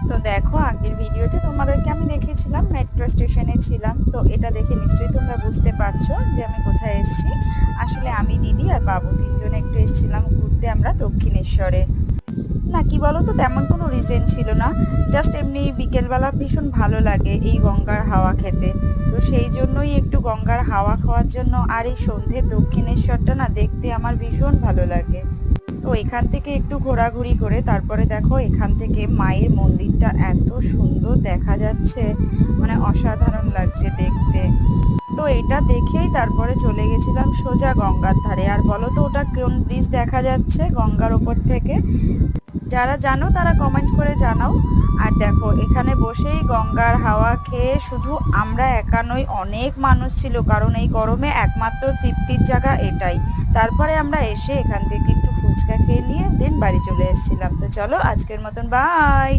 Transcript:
তো দেখো, আগের ভিডিওতে তোমাদেরকে আমি দেখিয়েছিলাম মেট্রো স্টেশনে ছিলাম। তো এটা দেখে নিশ্চয়ই তোমরা বুঝতে পারছো যে আমি কোথায় এসেছি। আসলে আমি, দিদি আর বাবু তিনজনে একটু এসেছিলাম ঘুরতে আমরা দক্ষিণেশ্বরে। না, কি বলো তো, তেমন কোনো রিজন ছিল না, জাস্ট এমনি বিকেলবেলা ভীষণ ভালো লাগে এই গঙ্গার হাওয়া খেতে। তো সেই জন্যই একটু গঙ্গার হাওয়া খাওয়ার জন্য, আর এই সন্ধ্যে দক্ষিণেশ্বরটা না দেখতে আমার ভীষণ ভালো লাগে। তো এখান থেকে একটু ঘোরাঘুরি করে তারপরে দেখো, এখান থেকে মায়ের মন্দিরটা এত সুন্দর দেখা যাচ্ছে, মানে অসাধারণ লাগছে দেখতে। তো এটা দেখেই তারপরে চলে গেছিলাম সোজা গঙ্গার ধারে। আর বলো তো, ওটা কোন ব্রিজ দেখা যাচ্ছে গঙ্গার ওপর থেকে? যারা জানো তারা কমেন্ট করে জানাও। আর দেখো, এখানে বসেই গঙ্গার হাওয়া খেয়ে শুধু আমরা একা নই, অনেক মানুষ ছিল, কারণ এই গরমে একমাত্র তৃপ্তির জায়গা এটাই। তারপরে আমরা এসে এখান থেকে একটু ফুচকা খেয়ে নিয়ে দেন বাড়ি চলে এসেছিলাম। তো চলো, আজকের মতন বাই।